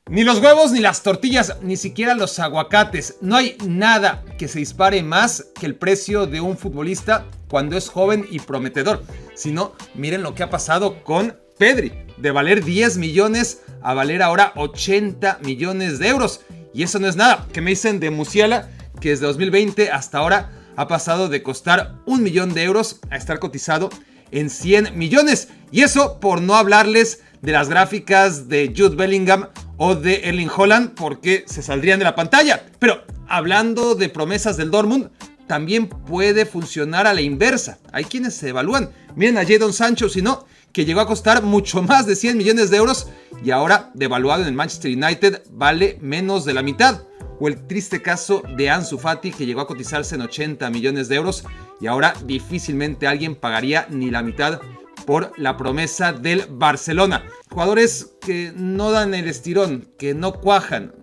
Ni los huevos, ni las tortillas, ni siquiera los aguacates. No hay nada que se dispare más que el precio de un futbolista cuando es joven y prometedor. Si no, miren lo que ha pasado con Pedri. De valer 10 millones a valer ahora 80 millones de euros. Y eso no es nada. ¿Qué me dicen de Musiala? Que desde 2020 hasta ahora ha pasado de costar 1 millón de euros a estar cotizado en 100 millones. Y eso por no hablarles de las gráficas de Jude Bellingham o de Erling Haaland, porque se saldrían de la pantalla. Pero hablando de promesas del Dortmund, también puede funcionar a la inversa. Hay quienes se evalúan. Miren a Jadon Sancho, si no, que llegó a costar mucho más de 100 millones de euros y ahora, devaluado en el Manchester United, vale menos de la mitad. O el triste caso de Ansu Fati, que llegó a cotizarse en 80 millones de euros y ahora difícilmente alguien pagaría ni la mitad por la promesa del Barcelona. Jugadores que no dan el estirón, que no cuajan,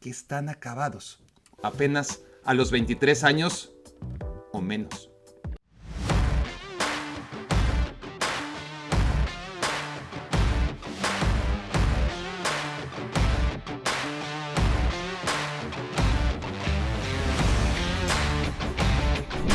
que están acabados apenas a los 23 años o menos.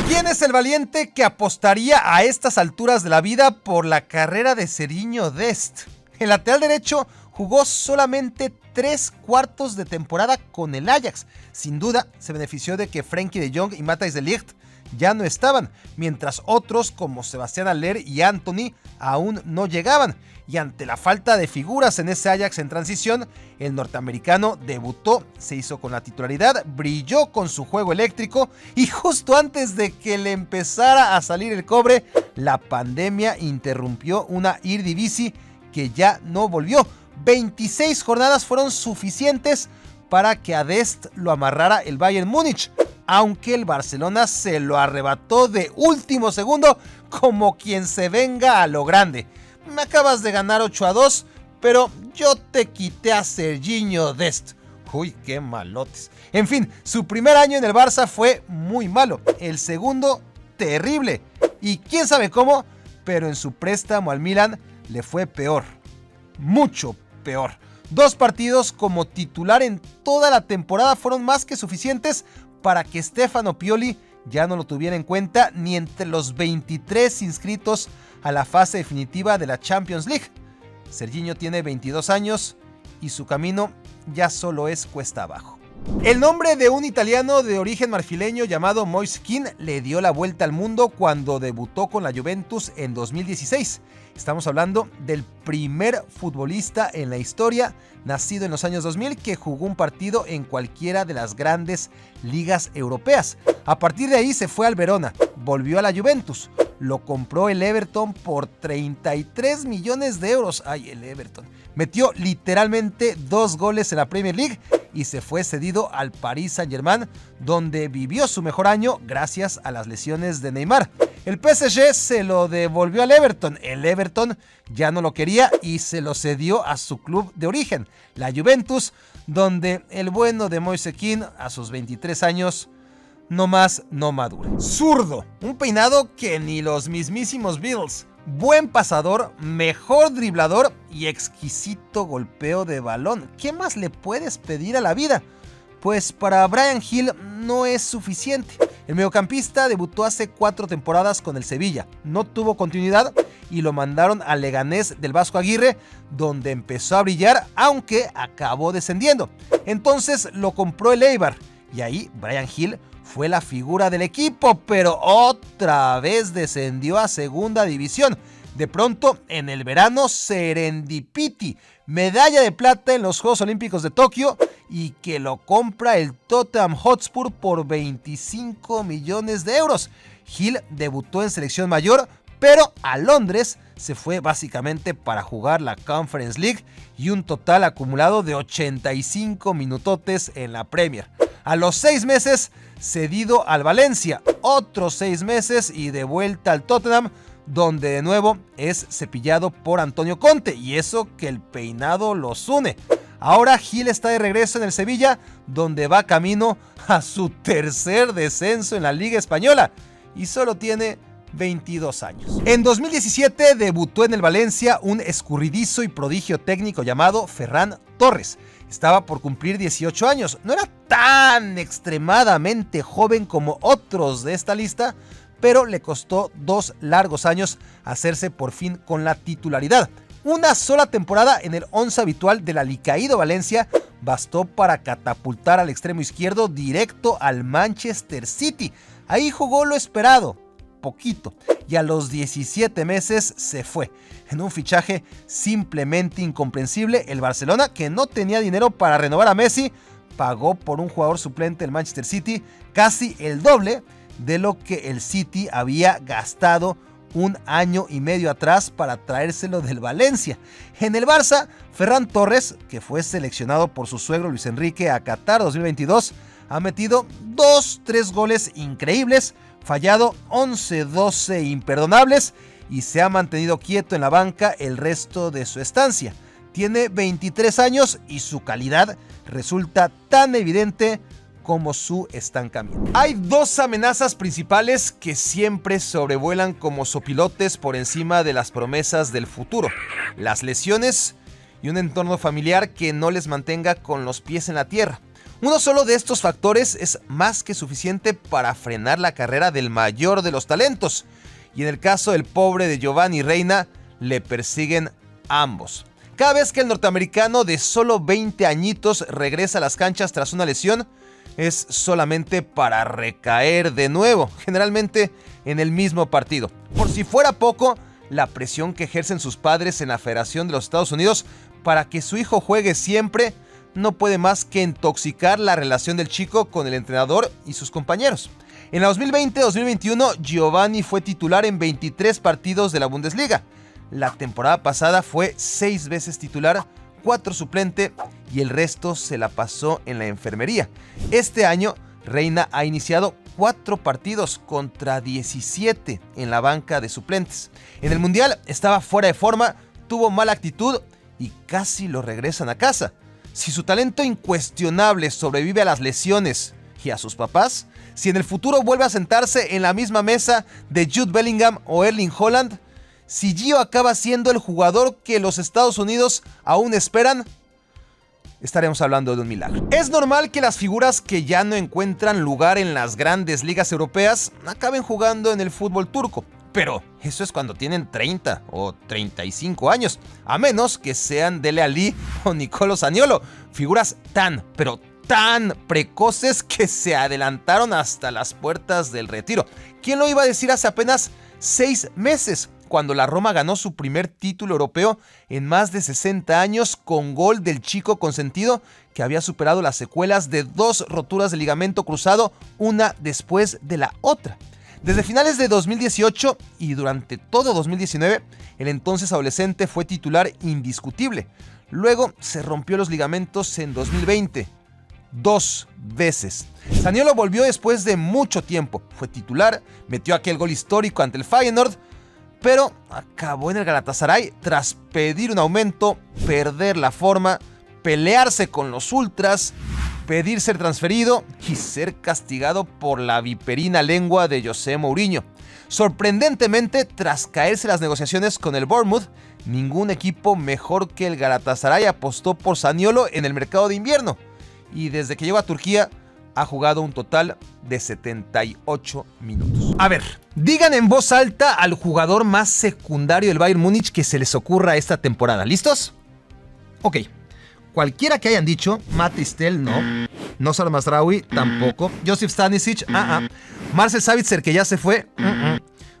¿Quién es el valiente que apostaría a estas alturas de la vida por la carrera de Serginho Dest? El lateral derecho jugó solamente 3 cuartos de temporada con el Ajax. Sin duda, se benefició de que Frenkie de Jong y Matthijs de Ligt ya no estaban, mientras otros como Sebastián Haller y Antony aún no llegaban. Y ante la falta de figuras en ese Ajax en transición, el norteamericano debutó, se hizo con la titularidad, brilló con su juego eléctrico y justo antes de que le empezara a salir el cobre, la pandemia interrumpió una Eredivisie que ya no volvió. 26 jornadas fueron suficientes para que a Dest lo amarrara el Bayern Múnich, aunque el Barcelona se lo arrebató de último segundo como quien se venga a lo grande. Me acabas de ganar 8-2, pero yo te quité a Serginho Dest. Uy, qué malotes. En fin, su primer año en el Barça fue muy malo. El segundo, terrible. Y quién sabe cómo, pero en su préstamo al Milan le fue peor. Mucho peor. 2 partidos como titular en toda la temporada fueron más que suficientes para que Stefano Pioli ya no lo tuviera en cuenta ni entre los 23 inscritos a la fase definitiva de la Champions League. Serginho tiene 22 años y su camino ya solo es cuesta abajo. El nombre de un italiano de origen marfileño llamado Moise Kean le dio la vuelta al mundo cuando debutó con la Juventus en 2016. Estamos hablando del primer futbolista en la historia, nacido en los años 2000, que jugó un partido en cualquiera de las grandes ligas europeas. A partir de ahí se fue al Verona, volvió a la Juventus, lo compró el Everton por 33 millones de euros. Ay, el Everton. Metió literalmente 2 goles en la Premier League y se fue cedido al Paris Saint-Germain, donde vivió su mejor año gracias a las lesiones de Neymar. El PSG se lo devolvió al Everton. El Everton ya no lo quería y se lo cedió a su club de origen, la Juventus, donde el bueno de Moise Kean, a sus 23 años, no más no madura. Zurdo, un peinado que ni los mismísimos Beatles. Buen pasador, mejor driblador y exquisito golpeo de balón. ¿Qué más le puedes pedir a la vida? Pues para Bryan Gil no es suficiente. El mediocampista debutó hace 4 temporadas con el Sevilla, no tuvo continuidad y lo mandaron al Leganés del Vasco Aguirre, donde empezó a brillar, aunque acabó descendiendo. Entonces lo compró el Eibar y ahí Bryan Gil fue la figura del equipo, pero otra vez descendió a segunda división. De pronto, en el verano, serendipity, medalla de plata en los Juegos Olímpicos de Tokio y que lo compra el Tottenham Hotspur por 25 millones de euros. Gil debutó en selección mayor, pero a Londres se fue básicamente para jugar la Conference League y un total acumulado de 85 minutotes en la Premier. A los 6 meses, cedido al Valencia, otros 6 meses y de vuelta al Tottenham, donde de nuevo es cepillado por Antonio Conte, y eso que el peinado los une. Ahora Gil está de regreso en el Sevilla, donde va camino a su tercer descenso en la Liga Española, y solo tiene 22 años. En 2017 debutó en el Valencia un escurridizo y prodigio técnico llamado Ferran Torres, Estaba por cumplir 18 años. No era tan extremadamente joven como otros de esta lista, pero le costó 2 largos años hacerse por fin con la titularidad. Una sola temporada en el 11 habitual del alicaído Valencia bastó para catapultar al extremo izquierdo directo al Manchester City. Ahí jugó lo esperado, poquito, y a los 17 meses se fue. En un fichaje simplemente incomprensible, el Barcelona, que no tenía dinero para renovar a Messi, pagó por un jugador suplente del Manchester City casi el doble de lo que el City había gastado un año y medio atrás para traérselo del Valencia. En el Barça, Ferran Torres, que fue seleccionado por su suegro Luis Enrique a Qatar 2022, ha metido 2-3 goles increíbles, fallado 11-12 imperdonables y se ha mantenido quieto en la banca el resto de su estancia. Tiene 23 años y su calidad resulta tan evidente como su estancamiento. Hay 2 amenazas principales que siempre sobrevuelan como sopilotes por encima de las promesas del futuro: las lesiones y un entorno familiar que no les mantenga con los pies en la tierra. Uno solo de estos factores es más que suficiente para frenar la carrera del mayor de los talentos, y en el caso del pobre de Giovanni Reina, le persiguen ambos. Cada vez que el norteamericano de solo 20 añitos regresa a las canchas tras una lesión, es solamente para recaer de nuevo, generalmente en el mismo partido. Por si fuera poco, la presión que ejercen sus padres en la Federación de los Estados Unidos para que su hijo juegue siempre no puede más que intoxicar la relación del chico con el entrenador y sus compañeros. En la 2020-2021, Giovanni fue titular en 23 partidos de la Bundesliga. La temporada pasada fue 6 veces titular, 4 suplente y el resto se la pasó en la enfermería. Este año, Reina ha iniciado 4 partidos contra 17 en la banca de suplentes. En el Mundial estaba fuera de forma, tuvo mala actitud y casi lo regresan a casa. Si su talento incuestionable sobrevive a las lesiones y a sus papás, si en el futuro vuelve a sentarse en la misma mesa de Jude Bellingham o Erling Haaland, si Gio acaba siendo el jugador que los Estados Unidos aún esperan, estaremos hablando de un milagro. Es normal que las figuras que ya no encuentran lugar en las grandes ligas europeas acaben jugando en el fútbol turco, pero eso es cuando tienen 30 o 35 años, a menos que sean Dele Alli o Nicolo Zaniolo, figuras tan precoces que se adelantaron hasta las puertas del retiro. ¿Quién lo iba a decir hace apenas 6 meses? Cuando la Roma ganó su primer título europeo en más de 60 años con gol del chico consentido que había superado las secuelas de 2 roturas de ligamento cruzado, una después de la otra. Desde finales de 2018 y durante todo 2019, el entonces adolescente fue titular indiscutible. Luego se rompió los ligamentos en 2020. 2 veces. Zaniolo volvió después de mucho tiempo. Fue titular, metió aquel gol histórico ante el Feyenoord, pero acabó en el Galatasaray tras pedir un aumento, perder la forma, pelearse con los ultras, pedir ser transferido y ser castigado por la viperina lengua de José Mourinho. Sorprendentemente, tras caerse las negociaciones con el Bournemouth, ningún equipo mejor que el Galatasaray apostó por Zaniolo en el mercado de invierno, y desde que llegó a Turquía ha jugado un total de 78 minutos. A ver, digan en voz alta al jugador más secundario del Bayern Múnich que se les ocurra esta temporada. ¿Listos? Ok. Cualquiera que hayan dicho, Matt Tistel, no Sar Mazraoui, tampoco, Josip Stanisic, Marcel Sabitzer, que ya se fue,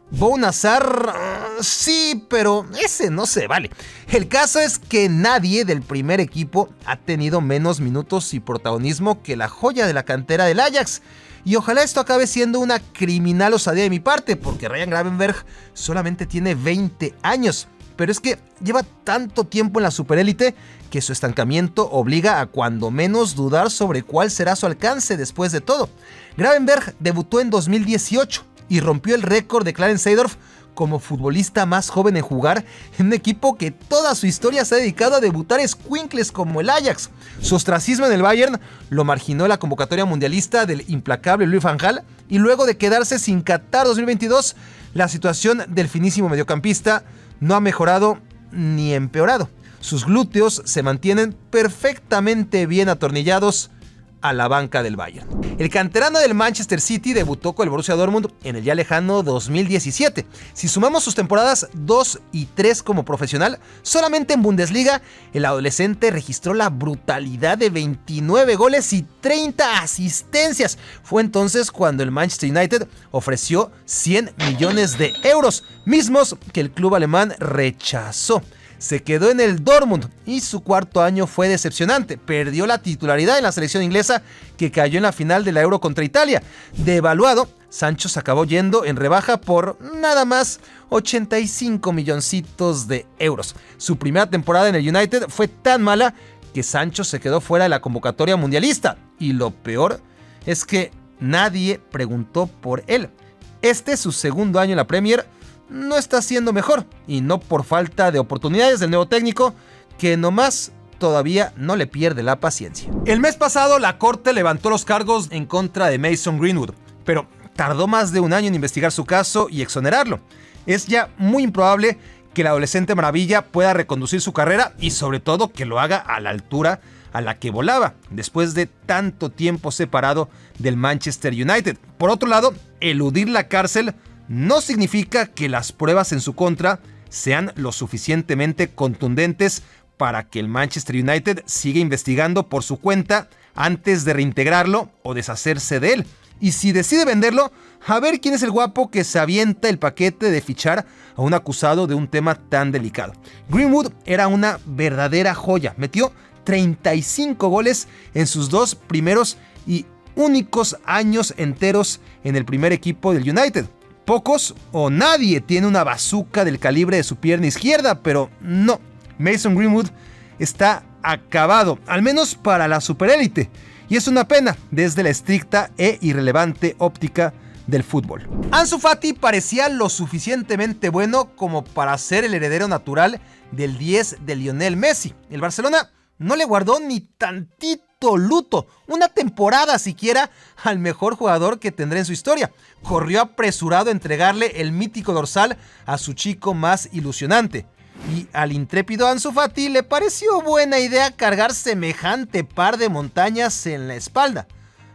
Bou Nassar, sí, pero ese no se vale. El caso es que nadie del primer equipo ha tenido menos minutos y protagonismo que la joya de la cantera del Ajax. Y ojalá esto acabe siendo una criminal osadía de mi parte, porque Ryan Gravenberch solamente tiene 20 años. Pero es que lleva tanto tiempo en la superélite que su estancamiento obliga a cuando menos dudar sobre cuál será su alcance después de todo. Gravenberch debutó en 2018 y rompió el récord de Clarence Seedorf como futbolista más joven en jugar en un equipo que toda su historia se ha dedicado a debutar escuincles como el Ajax. Su ostracismo en el Bayern lo marginó en la convocatoria mundialista del implacable Louis van Gaal, y luego de quedarse sin Qatar 2022, la situación del finísimo mediocampista no ha mejorado ni empeorado. sus glúteos se mantienen perfectamente bien atornillados a la banca del Bayern. El canterano del Manchester City debutó con el Borussia Dortmund en el ya lejano 2017. Si sumamos sus temporadas 2 y 3 como profesional, solamente en Bundesliga el adolescente registró la brutalidad de 29 goles y 30 asistencias. Fue entonces cuando el Manchester United ofreció 100 millones de euros, mismos que el club alemán rechazó. Se quedó en el Dortmund y su cuarto año fue decepcionante. Perdió la titularidad en la selección inglesa, que cayó en la final de la Euro contra Italia. Devaluado, Sancho se acabó yendo en rebaja por nada más 85 milloncitos de euros. Su primera temporada en el United fue tan mala que Sancho se quedó fuera de la convocatoria mundialista. Y lo peor es que nadie preguntó por él. Este es su segundo año en la Premier. No está siendo mejor, y no por falta de oportunidades del nuevo técnico, que nomás todavía no le pierde la paciencia. El mes pasado la corte levantó los cargos en contra de Mason Greenwood, pero tardó más de un año en investigar su caso y exonerarlo. Es ya muy improbable que el adolescente maravilla pueda reconducir su carrera y sobre todo que lo haga a la altura a la que volaba, después de tanto tiempo separado del Manchester United. Por otro lado, eludir la cárcel no significa que las pruebas en su contra sean lo suficientemente contundentes para que el Manchester United siga investigando por su cuenta antes de reintegrarlo o deshacerse de él. Y si decide venderlo, a ver quién es el guapo que se avienta el paquete de fichar a un acusado de un tema tan delicado. Greenwood era una verdadera joya. Metió 35 goles en sus 2 primeros y únicos años enteros en el primer equipo del United. Pocos o nadie tiene una bazooka del calibre de su pierna izquierda, pero no. Mason Greenwood está acabado, al menos para la superélite. Y es una pena desde la estricta e irrelevante óptica del fútbol. Ansu Fati parecía lo suficientemente bueno como para ser el heredero natural del 10 de Lionel Messi. El Barcelona no le guardó ni tantito luto, una temporada siquiera, al mejor jugador que tendrá en su historia. Corrió apresurado a entregarle el mítico dorsal a su chico más ilusionante. Y al intrépido Ansu Fati le pareció buena idea cargar semejante par de montañas en la espalda.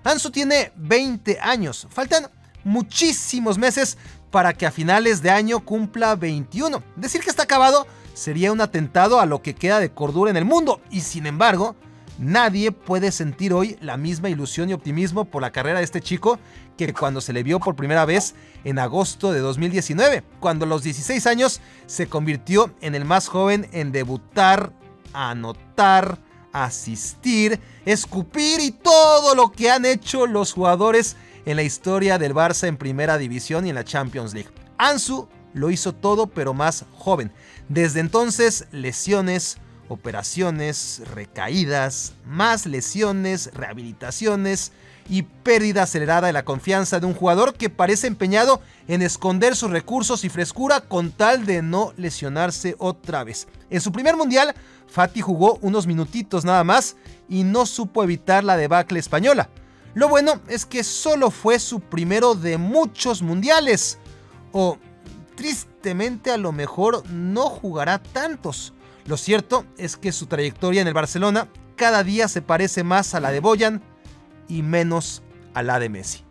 Ansu tiene 20 años, faltan muchísimos meses para que a finales de año cumpla 21. Decir que está acabado sería un atentado a lo que queda de cordura en el mundo, y sin embargo, nadie puede sentir hoy la misma ilusión y optimismo por la carrera de este chico que cuando se le vio por primera vez en agosto de 2019, cuando a los 16 años se convirtió en el más joven en debutar, anotar, asistir, escupir y todo lo que han hecho los jugadores en la historia del Barça en Primera División y en la Champions League. Ansu lo hizo todo, pero más joven. Desde entonces, lesiones, operaciones, recaídas, más lesiones, rehabilitaciones y pérdida acelerada de la confianza de un jugador que parece empeñado en esconder sus recursos y frescura con tal de no lesionarse otra vez. En su primer mundial, Fati jugó unos minutitos nada más y no supo evitar la debacle española. Lo bueno es que solo fue su primero de muchos mundiales, o tristemente a lo mejor no jugará tantos. Lo cierto es que su trayectoria en el Barcelona cada día se parece más a la de Boyan y menos a la de Messi.